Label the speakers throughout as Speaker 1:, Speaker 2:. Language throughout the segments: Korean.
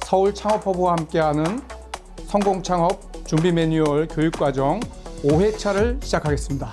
Speaker 1: 서울 창업허브와 함께하는 성공창업 준비 매뉴얼 교육과정 5회차를 시작하겠습니다.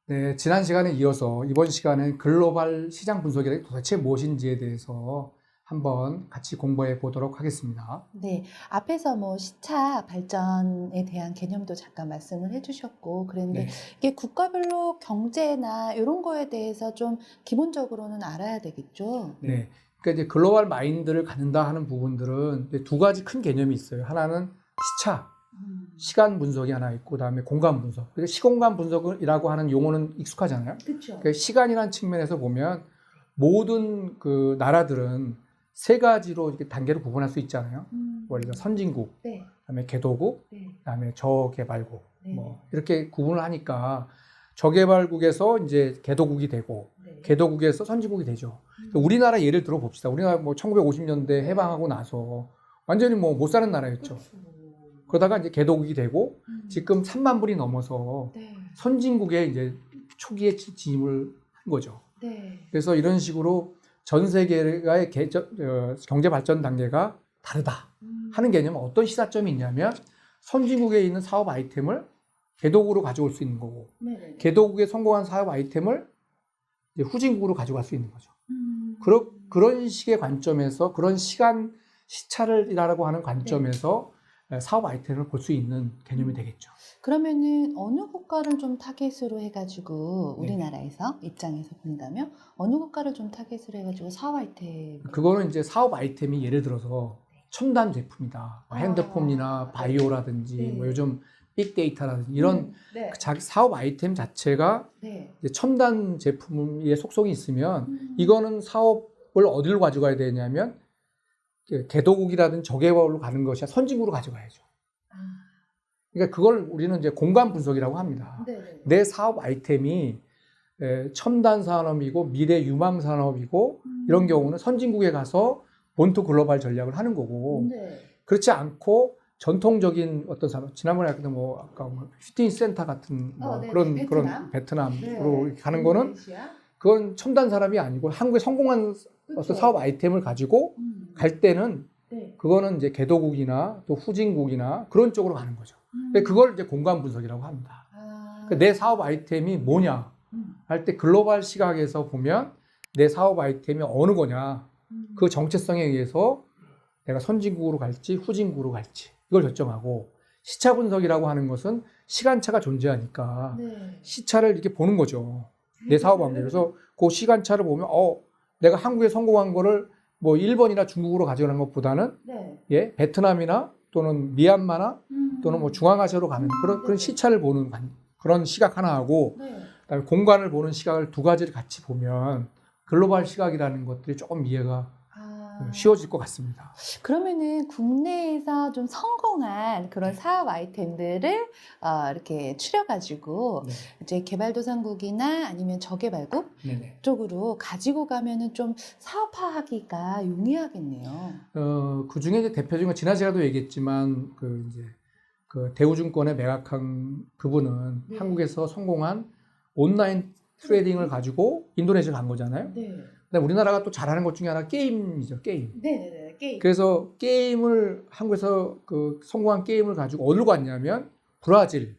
Speaker 1: 네, 지난 시간에 이어서 이번 시간은 글로벌 시장 분석이 도대체 무엇인지에 대해서 한번 같이 공부해 보도록 하겠습니다.
Speaker 2: 네, 앞에서 시차 발전에 대한 개념도 잠깐 말씀을 해주셨고, 그런데
Speaker 1: 네.
Speaker 2: 이게 국가별로 경제나 이런 거에 대해서 좀 기본적으로는 알아야 되겠죠.
Speaker 1: 네. 그러니까 이제 글로벌 마인드를 갖는다 하는 부분들은 이제 두 가지 큰 개념이 있어요. 하나는 시차, 시간 분석이 하나 있고, 그다음에 공간 분석. 그래서 시공간 분석이라고 하는 용어는 익숙하잖아요.
Speaker 2: 그렇죠.
Speaker 1: 그러니까 시간이라는 측면에서 보면 모든 그 나라들은 세 가지로 이렇게 단계로 구분할 수 있잖아요. 원래 선진국,
Speaker 2: 네,
Speaker 1: 그다음에 개도국,
Speaker 2: 네,
Speaker 1: 그다음에 저개발국,
Speaker 2: 네.
Speaker 1: 이렇게 구분을 하니까 저개발국에서 이제 개도국이 되고
Speaker 2: 네.
Speaker 1: 개도국에서 선진국이 되죠. 우리나라 예를 들어 봅시다. 우리나라 1950년대 해방하고 나서 완전히 못 사는 나라였죠. 그러다가 이제 개도국이 되고 지금 3만 불이 넘어서
Speaker 2: 네,
Speaker 1: 선진국에 이제 초기에 진입을 한 거죠.
Speaker 2: 네.
Speaker 1: 그래서 이런 식으로 전 세계의 경제 발전 단계가 다르다 하는 개념은 어떤 시사점이 있냐면 선진국에 있는 사업 아이템을 개도국으로 가져올 수 있는 거고
Speaker 2: 네.
Speaker 1: 개도국에 성공한 사업 아이템을 이제 후진국으로 가져갈 수 있는 거죠. 그런 식의 관점에서 그런 시차를이라고 하는 관점에서 사업 아이템을 볼 수 있는 개념이 되겠죠.
Speaker 2: 그러면은 어느 국가를 좀 타겟으로 해가지고
Speaker 1: 네.
Speaker 2: 우리나라에서 입장에서 본다면 어느 국가를 좀 타겟으로 해가지고 사업 아이템
Speaker 1: 그거는 이제 사업 아이템이 예를 들어서 첨단 제품이다. 핸드폰이나 바이오라든지
Speaker 2: 네.
Speaker 1: 요즘 빅데이터라든지 이런
Speaker 2: 네.
Speaker 1: 자기 사업 아이템 자체가
Speaker 2: 네.
Speaker 1: 이제 첨단 제품에 속성이 있으면 이거는 사업을 어디로 가져가야 되냐면 개도국이라든지 저개발로 가는 것이 선진국으로 가져가야죠. 그러니까 그걸 우리는 이제 공간 분석이라고 합니다.
Speaker 2: 네.
Speaker 1: 내 사업 아이템이 첨단 산업이고 미래 유망 산업이고 이런 경우는 선진국에 가서 본토 글로벌 전략을 하는 거고
Speaker 2: 네.
Speaker 1: 그렇지 않고 전통적인 어떤 산업 지난번에 아까 피트니스 센터 같은 그런 베트남으로
Speaker 2: 네.
Speaker 1: 가는 거는
Speaker 2: 인도네시아?
Speaker 1: 그건 첨단 산업이 아니고 한국에 성공한 어떤 사업 아이템을 가지고 갈 때는
Speaker 2: 네.
Speaker 1: 그거는 이제 개도국이나 또 후진국이나 그런 쪽으로 가는 거죠. 근데 그걸 이제 공간 분석이라고 합니다. 그러니까 내 사업 아이템이 뭐냐 할 때 글로벌 시각에서 보면 내 사업 아이템이 어느 거냐 그 정체성에 의해서 내가 선진국으로 갈지 후진국으로 갈지 이걸 결정하고 시차 분석이라고 하는 것은 시간차가 존재하니까
Speaker 2: 네.
Speaker 1: 시차를 이렇게 보는 거죠. 내 사업 관계. 그래서 그 시간차를 보면 내가 한국에 성공한 거를 일본이나 중국으로 가져가는 것보다는
Speaker 2: 네.
Speaker 1: 베트남이나 또는 미얀마나 또는 중앙아시아로 가는 그런 시차를 보는 그런 시각 하나 하고
Speaker 2: 네.
Speaker 1: 그다음에 공간을 보는 시각을 두 가지를 같이 보면 글로벌 시각이라는 것들이 조금 이해가 쉬워질 것 같습니다.
Speaker 2: 그러면은 국내에서 좀 성공한 그런 사업 아이템들을 이렇게 추려가지고
Speaker 1: 네.
Speaker 2: 이제 개발도상국이나 아니면 저개발국
Speaker 1: 네네.
Speaker 2: 쪽으로 가지고 가면은 좀 사업화하기가 용이하겠네요.
Speaker 1: 그 중에 이제 대표적인 건 지난 시간에도 얘기했지만 그 대우증권의 매각한 그분은
Speaker 2: 네.
Speaker 1: 한국에서 성공한 온라인 트레이딩을 가지고 인도네시아 간 거잖아요.
Speaker 2: 네.
Speaker 1: 근데 우리나라가 또 잘하는 것 중에 하나 게임이죠, 게임.
Speaker 2: 네네네. 게임.
Speaker 1: 그래서 게임을 한국에서 그 성공한 게임을 가지고 어디로 갔냐면 브라질.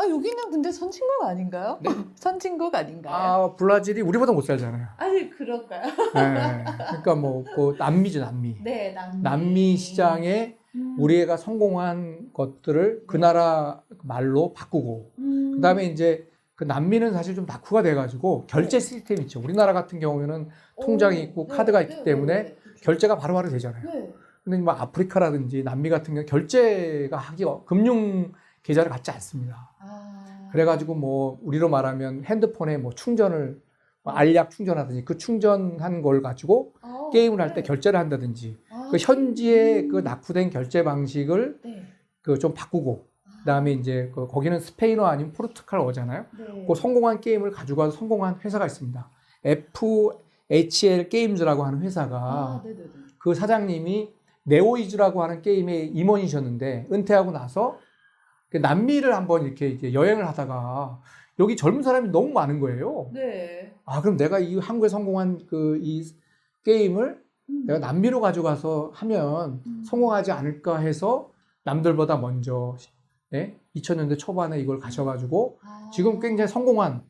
Speaker 2: 여기는 근데 선진국 아닌가요?
Speaker 1: 네?
Speaker 2: 선진국 아닌가요?
Speaker 1: 브라질이 우리보다 못 살잖아요.
Speaker 2: 아니, 그럴까요?
Speaker 1: 네. 그러니까 그 남미죠, 남미.
Speaker 2: 네,
Speaker 1: 남미 시장에 우리 애가 성공한 것들을 그 나라 말로 바꾸고, 그 다음에 이제 그 남미는 사실 좀 낙후가 돼가지고 결제 시스템이 있죠. 우리나라 같은 경우에는 통장이 있고 카드가 있기 때문에 결제가 바로바로 되잖아요.
Speaker 2: 네.
Speaker 1: 근데 아프리카라든지 남미 같은 경우 결제가 금융 계좌를 갖지 않습니다. 그래가지고 우리로 말하면 핸드폰에 충전을 알약 충전하든지 그 충전한 걸 가지고 게임을 할 때 결제를 한다든지 그 현지의 그 낙후된 결제 방식을 좀 바꾸고 그다음에 이제 거기는 스페인어 아니면 포르투갈어잖아요.
Speaker 2: 네.
Speaker 1: 그 성공한 게임을 가지고 와서 성공한 회사가 있습니다. FHL 게임즈라고 하는 회사가 그 사장님이 네오이즈라고 하는 게임의 임원이셨는데 은퇴하고 나서 남미를 한번 이렇게 이제 여행을 하다가 여기 젊은 사람이 너무 많은 거예요.
Speaker 2: 네.
Speaker 1: 그럼 내가 이 한국에 성공한 이 게임을 내가 남미로 가져가서 하면 성공하지 않을까 해서 남들보다 먼저 2000년대 초반에 이걸 가셔가지고 지금 굉장히 성공한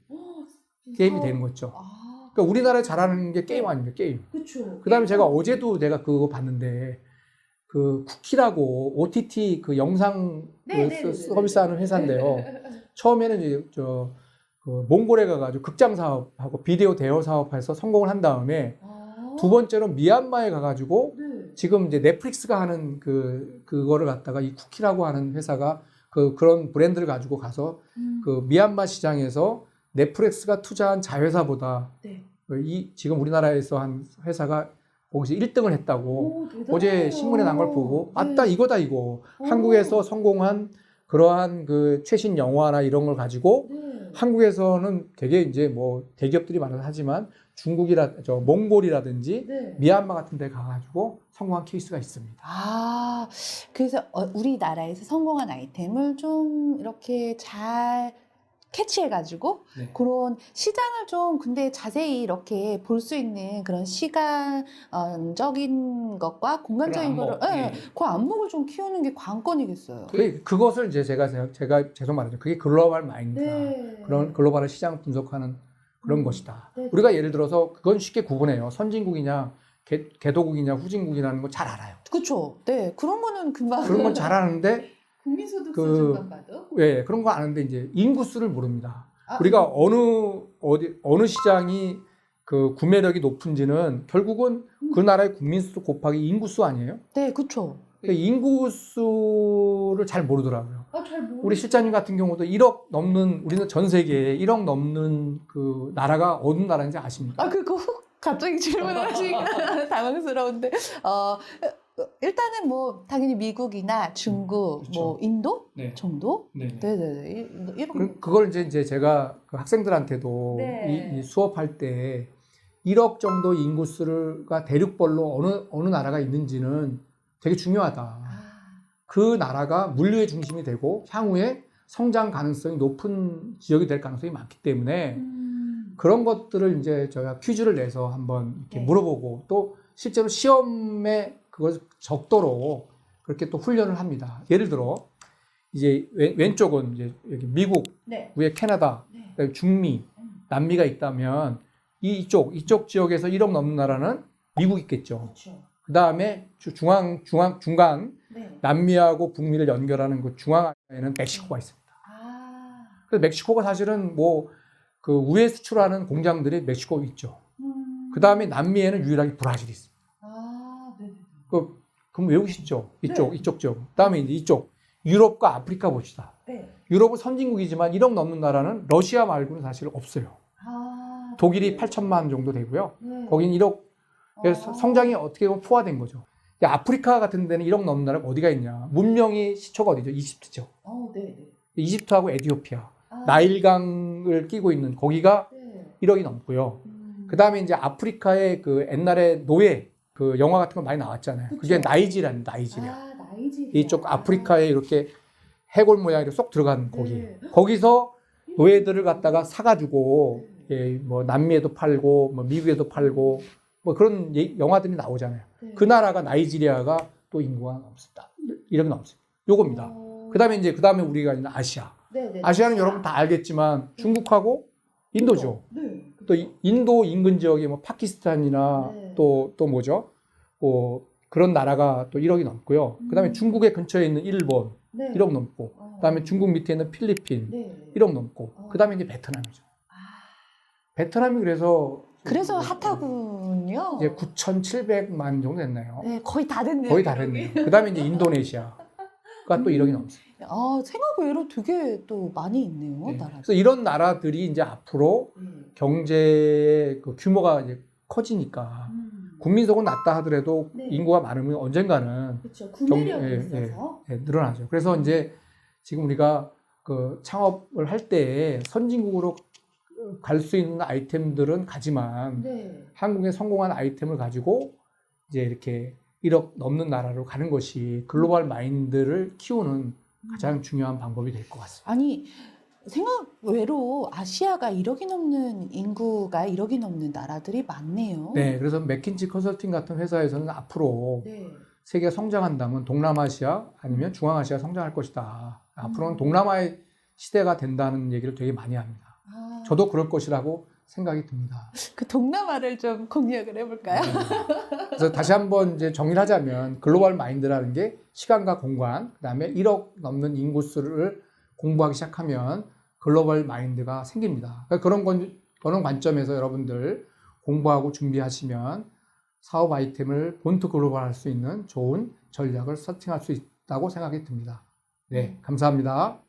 Speaker 1: 게임이 되는 거죠. 그러니까 우리나라에 잘하는 게 게임 아닙니까? 게임.
Speaker 2: 그렇죠.
Speaker 1: 그다음에 제가 어제도 내가 그거 봤는데 그 쿠키라고 OTT 그 영상 서비스하는 회사인데요. 처음에는 이제 그 몽골에 가가지고 극장 사업하고 비디오 대여 사업해서 성공을 한 다음에 두 번째로 미얀마에 가가지고 지금 이제 넷플릭스가 하는 그거를 갖다가 이 쿠키라고 하는 회사가 그런 브랜드를 가지고 가서 그 미얀마 시장에서 넷플릭스가 투자한 자회사보다 지금 우리나라에서 한 회사가 거기서 1등을 했다고 어제 신문에 난 걸 보고 맞다 이거다 이거 한국에서 성공한 그러한 그 최신 영화나 이런 걸 가지고 한국에서는 되게 이제 뭐 대기업들이 많아서 하지만 몽골이라든지 미얀마 같은 데 가가지고 성공한 케이스가 있습니다.
Speaker 2: 그래서 우리나라에서 성공한 아이템을 좀 이렇게 잘 캐치해가지고 그런 시장을 좀 근데 자세히 이렇게 볼 수 있는 그런 시간적인 것과 공간적인 거를 그 안목을 좀 키우는 게 관건이겠어요.
Speaker 1: 그것을 이제 제가 계속 말하죠. 그게 글로벌 마인드다. 그런 글로벌 시장 분석하는 그런 것이다. 우리가 예를 들어서 그건 쉽게 구분해요. 선진국이냐 개도국이냐 후진국이라는 거 잘 알아요.
Speaker 2: 그렇죠. 네, 그런 거는 금방
Speaker 1: 그런 건 잘 아는데
Speaker 2: 국민소득 수준만 봐도
Speaker 1: 그런 거 아는데 이제 인구수를 모릅니다. 우리가 어느 시장이 그 구매력이 높은지는 결국은 그 나라의 국민수 곱하기 인구수 아니에요?
Speaker 2: 네, 그렇죠.
Speaker 1: 인구수를 잘 모르더라고요. 우리 실장님 같은 경우도 1억 넘는 우리는 전 세계에 1억 넘는 그 나라가 어느 나라인지 아십니까?
Speaker 2: 그거 갑자기 질문을 하시니까 당황스러운데 일단은 뭐 당연히 미국이나 중국, 뭐 인도 정도? 네네네. 이런
Speaker 1: 그걸 이제 제가 그 학생들한테도 이 수업할 때 1억 정도 인구수가 대륙별로 어느 나라가 있는지는 되게 중요하다. 그 나라가 물류의 중심이 되고 향후에 성장 가능성이 높은 지역이 될 가능성이 많기 때문에 그런 것들을 이제 저희가 퀴즈를 내서 한번 이렇게 물어보고 또 실제로 시험에 그걸 적도록 그렇게 또 훈련을 합니다. 예를 들어 이제 왼쪽은 이제 여기 미국, 위에 캐나다, 그다음에 중미, 남미가 있다면 이쪽 지역에서 1억 넘는 나라는 미국 있겠죠. 그 다음에 중간 남미하고 북미를 연결하는 그 중앙에는 멕시코가 있습니다. 그래서 멕시코가 사실은 뭐 그 우회 수출하는 공장들이 멕시코에 있죠. 그 다음에 남미에는 유일하게 브라질이 있습니다. 그럼 외우시죠? 이쪽 지역. 그 다음에 이제 이쪽 유럽과 아프리카 봅시다. 유럽은 선진국이지만 1억 넘는 나라는 러시아 말고는 사실 없어요. 독일이 8천만 정도 되고요. 거긴 1억 성장이 어떻게 보면 포화된 거죠. 아프리카 같은 데는 1억 넘는 나라가 어디가 있냐? 문명의 시초가 어디죠? 이집트죠. 이집트하고 에티오피아, 나일강을 끼고 있는 거기가 1억이 넘고요. 그 다음에 이제 아프리카의 그 옛날에 노예 그 영화 같은 거 많이 나왔잖아요. 그게 나이지리아입니다. 나이지리아. 이쪽 아프리카에 이렇게 해골 모양으로 쏙 들어간 거기. 거기서 노예들을 갖다가 사가지고 뭐 남미에도 팔고 뭐 미국에도 팔고 뭐 그런 영화들이 나오잖아요. 그 나라가 나이지리아가 또 인구가 넘습니다. 이렇게 넘습니다. 요겁니다. 그 다음에 우리가 있는 아시아. 아시아는 여러분 다 알겠지만 중국하고 인도죠. 또 인도 인근 지역에 뭐 파키스탄이나 또 뭐죠? 그런 나라가 또 1억이 넘고요. 그 다음에 중국의 근처에 있는 일본 1억 넘고, 그 다음에 중국 밑에 있는 필리핀 1억 넘고, 그 다음에 이제 베트남이죠. 베트남이 그래서
Speaker 2: 핫하군요.
Speaker 1: 이제 9,700만 정도 됐나요?
Speaker 2: 거의 다 됐네요.
Speaker 1: 거의 다 됐네요. 그 다음에 이제 인도네시아가 또 1억이 넘습니다.
Speaker 2: 생각외로 되게 또 많이 있네요. 나라가.
Speaker 1: 그래서 이런 나라들이 이제 앞으로 경제 그 규모가 이제 커지니까 국민소득은 낮다 하더라도 인구가 많으면 언젠가는
Speaker 2: 구매력이 있어서
Speaker 1: 늘어나죠. 그래서 이제 지금 우리가 그 창업을 할 때 선진국으로 갈 수 있는 아이템들은 가지만 한국의 성공한 아이템을 가지고 이제 이렇게 1억 넘는 나라로 가는 것이 글로벌 마인드를 키우는 가장 중요한 방법이 될 것 같습니다.
Speaker 2: 아니 생각 외로 아시아가 1억이 넘는 인구가 1억이 넘는 나라들이 많네요.
Speaker 1: 네, 그래서 맥킨지 컨설팅 같은 회사에서는 앞으로
Speaker 2: 네.
Speaker 1: 세계가 성장한다면 동남아시아 아니면 중앙아시아 성장할 것이다. 앞으로는 동남아의 시대가 된다는 얘기를 되게 많이 합니다.
Speaker 2: 아,
Speaker 1: 저도 그럴 것이라고 생각이 듭니다.
Speaker 2: 그 동남아를 좀 공략을 해볼까요?
Speaker 1: 그래서 다시 한번 이제 정리를 하자면 글로벌 마인드라는 게 시간과 공간, 그다음에 1억 넘는 인구수를 공부하기 시작하면 글로벌 마인드가 생깁니다. 그러니까 그런 관점에서 여러분들 공부하고 준비하시면 사업 아이템을 본투 글로벌 할 수 있는 좋은 전략을 세팅할 수 있다고 생각이 듭니다. 네, 감사합니다.